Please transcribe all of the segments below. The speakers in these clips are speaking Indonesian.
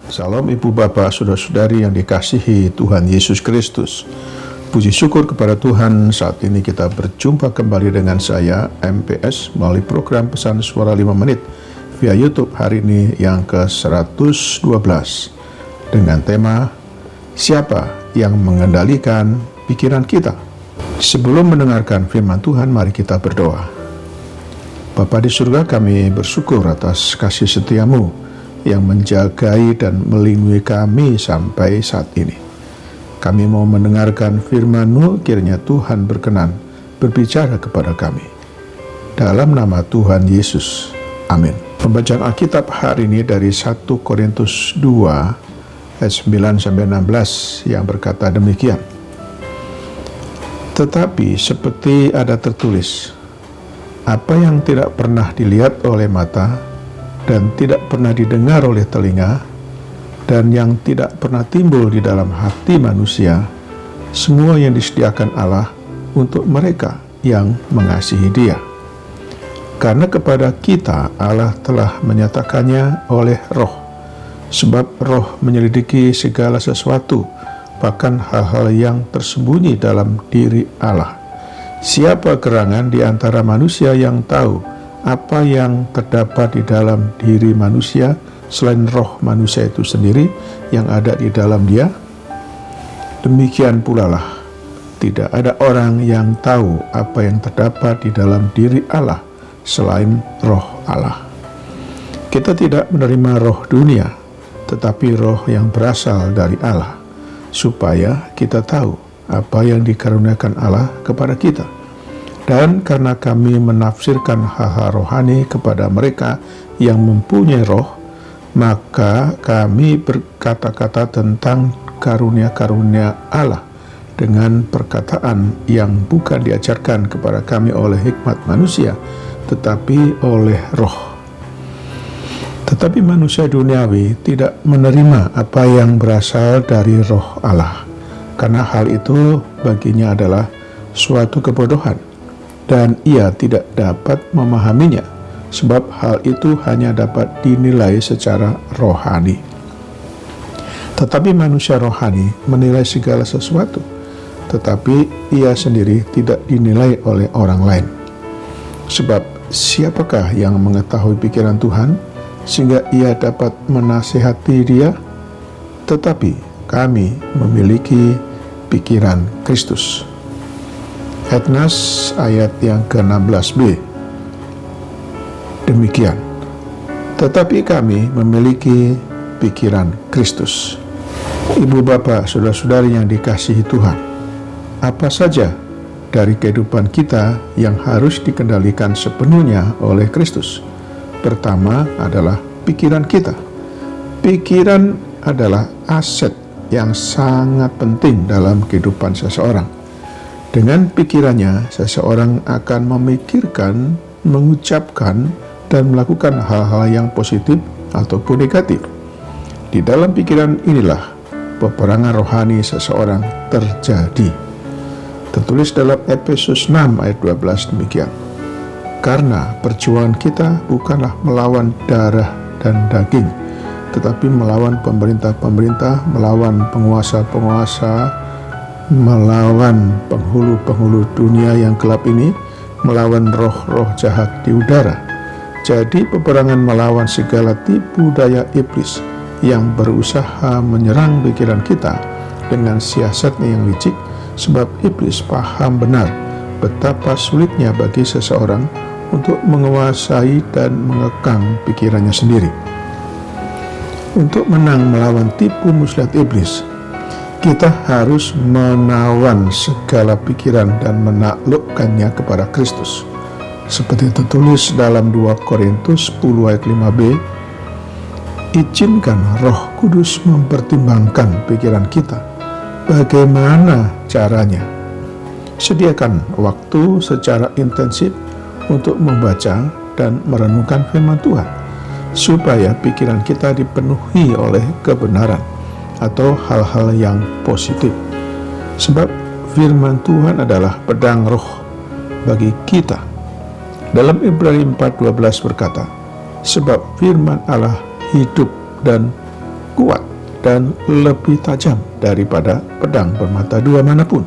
Salam Ibu Bapak, Saudara-saudari yang dikasihi Tuhan Yesus Kristus. Puji syukur kepada Tuhan, saat ini kita berjumpa kembali dengan saya, MPS, melalui program Pesan Suara 5 Menit via YouTube hari ini yang ke-112 dengan tema Siapa yang mengendalikan pikiran kita? Sebelum mendengarkan firman Tuhan, mari kita berdoa. Bapa di surga, kami bersyukur atas kasih setiamu yang menjagai dan melindungi kami sampai saat ini. Kami mau mendengarkan firman-Mu, kiranya Tuhan berkenan berbicara kepada kami. Dalam nama Tuhan Yesus, amin. Pembacaan Alkitab hari ini dari 1 Korintus 2 ayat 9-16 yang berkata demikian. Tetapi seperti ada tertulis, apa yang tidak pernah dilihat oleh mata dan tidak pernah didengar oleh telinga, dan yang tidak pernah timbul di dalam hati manusia, semua yang disediakan Allah untuk mereka yang mengasihi Dia. Karena kepada kita Allah telah menyatakannya oleh Roh, sebab Roh menyelidiki segala sesuatu, bahkan hal-hal yang tersembunyi dalam diri Allah. Siapa gerangan di antara manusia yang tahu apa yang terdapat di dalam diri manusia selain roh manusia itu sendiri yang ada di dalam dia? Demikian pula lah, tidak ada orang yang tahu apa yang terdapat di dalam diri Allah selain roh Allah. Kita tidak menerima roh dunia, tetapi roh yang berasal dari Allah, supaya kita tahu apa yang dikaruniakan Allah kepada kita. Dan karena kami menafsirkan hal-hal rohani kepada mereka yang mempunyai roh, maka kami berkata-kata tentang karunia-karunia Allah dengan perkataan yang bukan diajarkan kepada kami oleh hikmat manusia, tetapi oleh roh. Tetapi manusia duniawi tidak menerima apa yang berasal dari roh Allah, karena hal itu baginya adalah suatu kebodohan, dan ia tidak dapat memahaminya, sebab hal itu hanya dapat dinilai secara rohani. Tetapi manusia rohani menilai segala sesuatu, tetapi ia sendiri tidak dinilai oleh orang lain. Sebab siapakah yang mengetahui pikiran Tuhan, sehingga ia dapat menasihati dia? Tetapi kami memiliki pikiran Kristus. Etnas ayat yang ke-16b. Demikian. Tetapi kami memiliki pikiran Kristus. Ibu bapak, saudara-saudari yang dikasihi Tuhan, apa saja dari kehidupan kita yang harus dikendalikan sepenuhnya oleh Kristus? Pertama adalah pikiran kita. Pikiran adalah aset yang sangat penting dalam kehidupan seseorang. Dengan pikirannya, seseorang akan memikirkan, mengucapkan, dan melakukan hal-hal yang positif ataupun negatif. Di dalam pikiran inilah peperangan rohani seseorang terjadi. Tertulis dalam Efesus 6 ayat 12 demikian. Karena perjuangan kita bukanlah melawan darah dan daging, tetapi melawan pemerintah-pemerintah, melawan penguasa-penguasa, melawan penghulu-penghulu dunia yang gelap ini, melawan roh-roh jahat di udara. Jadi peperangan melawan segala tipu daya iblis yang berusaha menyerang pikiran kita dengan siasatnya yang licik, sebab iblis paham benar betapa sulitnya bagi seseorang untuk menguasai dan mengekang pikirannya sendiri. Untuk menang melawan tipu muslihat iblis, kita harus menawan segala pikiran dan menaklukkannya kepada Kristus. Seperti tertulis dalam 2 Korintus 10 ayat 5b, izinkan Roh Kudus mempertimbangkan pikiran kita. Bagaimana caranya? Sediakan waktu secara intensif untuk membaca dan merenungkan firman Tuhan, supaya pikiran kita dipenuhi oleh kebenaran atau hal-hal yang positif. Sebab firman Tuhan adalah pedang roh bagi kita. Dalam Ibrani 4:12 berkata, sebab firman Allah hidup dan kuat dan lebih tajam daripada pedang bermata dua manapun.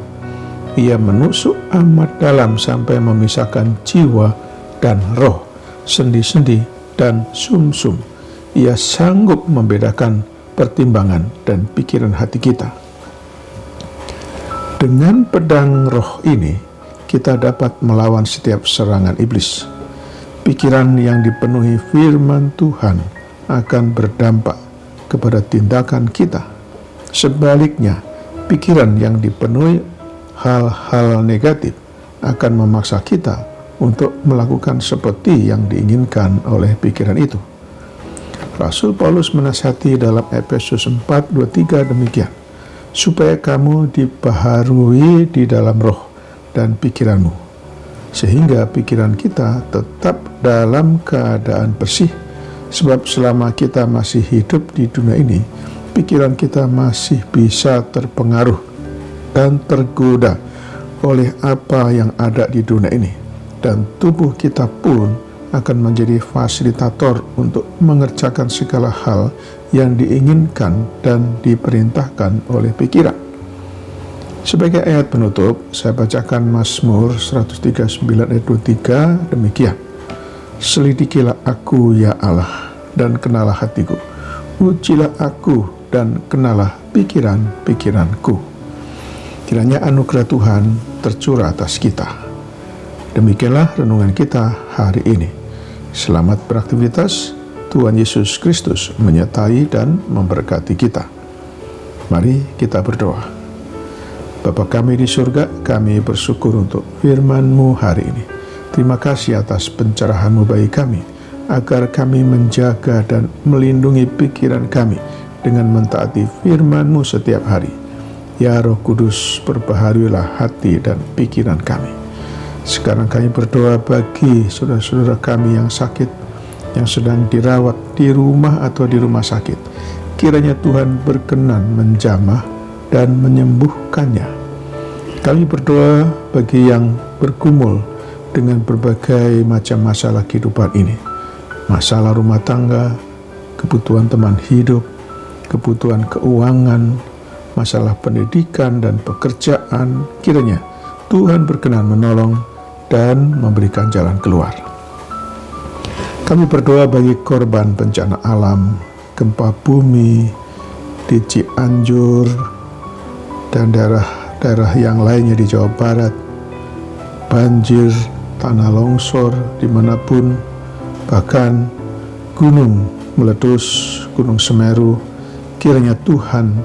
Ia menusuk amat dalam sampai memisahkan jiwa dan roh, sendi-sendi dan sumsum. Ia sanggup membedakan pertimbangan dan pikiran hati kita. Dengan pedang roh ini, kita dapat melawan setiap serangan iblis. Pikiran yang dipenuhi firman Tuhan akan berdampak kepada tindakan kita. Sebaliknya, pikiran yang dipenuhi hal-hal negatif akan memaksa kita untuk melakukan seperti yang diinginkan oleh pikiran itu. Rasul Paulus menasihati dalam Efesus 4:23 demikian, supaya kamu dibaharui di dalam roh dan pikiranmu, sehingga pikiran kita tetap dalam keadaan bersih, sebab selama kita masih hidup di dunia ini, pikiran kita masih bisa terpengaruh dan tergoda oleh apa yang ada di dunia ini, dan tubuh kita pun akan menjadi fasilitator untuk mengerjakan segala hal yang diinginkan dan diperintahkan oleh pikiran. Sebagai ayat penutup, saya bacakan Mazmur 139 ayat 23 demikian. Selidikilah aku ya Allah, dan kenalah hatiku. Ujilah aku dan kenalah pikiran-pikiranku. Kiranya anugerah Tuhan tercurah atas kita. Demikianlah renungan kita hari ini. Selamat beraktivitas. Tuhan Yesus Kristus menyertai dan memberkati kita. Mari kita berdoa. Bapa kami di surga, kami bersyukur untuk firman-Mu hari ini. Terima kasih atas pencerahan-Mu bagi kami, agar kami menjaga dan melindungi pikiran kami dengan mentaati firman-Mu setiap hari. Ya Roh Kudus, perbaharuilah hati dan pikiran kami. Sekarang kami berdoa bagi saudara-saudara kami yang sakit, yang sedang dirawat di rumah atau di rumah sakit. Kiranya Tuhan berkenan menjamah dan menyembuhkannya. Kami berdoa bagi yang bergumul dengan berbagai macam masalah kehidupan ini. Masalah rumah tangga, kebutuhan teman hidup, kebutuhan keuangan, masalah pendidikan dan pekerjaan. Kiranya Tuhan berkenan menolong dan memberikan jalan keluar. Kami berdoa bagi korban bencana alam, gempa bumi di Cianjur dan daerah-daerah yang lainnya di Jawa Barat, banjir, tanah longsor dimanapun, bahkan gunung meletus, Gunung Semeru. Kiranya Tuhan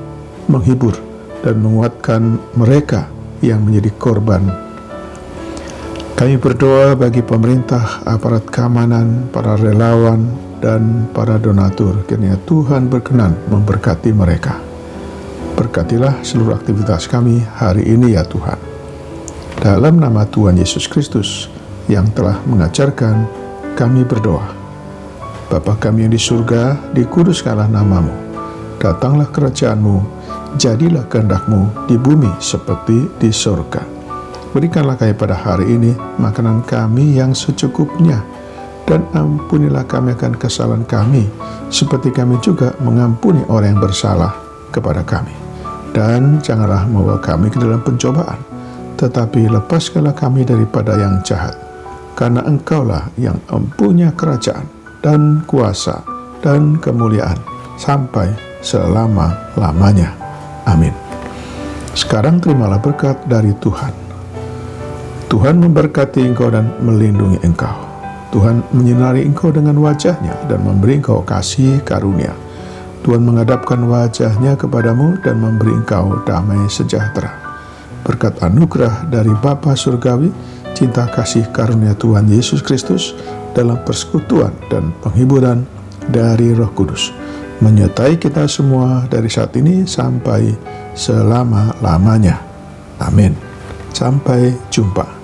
menghibur dan menguatkan mereka yang menjadi korban. Kami berdoa bagi pemerintah, aparat keamanan, para relawan, dan para donatur. Kiranya Tuhan berkenan memberkati mereka. Berkatilah seluruh aktivitas kami hari ini ya Tuhan. Dalam nama Tuhan Yesus Kristus yang telah mengajarkan, kami berdoa. Bapa kami yang di surga, dikuduskanlah nama-Mu. Datanglah kerajaan-Mu, jadilah kehendak-Mu di bumi seperti di surga. Berikanlah kami pada hari ini makanan kami yang secukupnya, dan ampunilah kami akan kesalahan kami, seperti kami juga mengampuni orang yang bersalah kepada kami. Dan janganlah membawa kami ke dalam pencobaan, tetapi lepaskanlah kami daripada yang jahat, karena Engkaulah yang mempunyai kerajaan dan kuasa dan kemuliaan sampai selama-lamanya. Amin. Sekarang terimalah berkat dari Tuhan. Tuhan memberkati engkau dan melindungi engkau. Tuhan menyinari engkau dengan wajah-Nya dan memberi engkau kasih karunia. Tuhan menghadapkan wajah-Nya kepadamu dan memberi engkau damai sejahtera. Berkat anugerah dari Bapa Surgawi, cinta kasih karunia Tuhan Yesus Kristus dalam persekutuan dan penghiburan dari Roh Kudus menyertai kita semua dari saat ini sampai selama-lamanya. Amin. Sampai jumpa.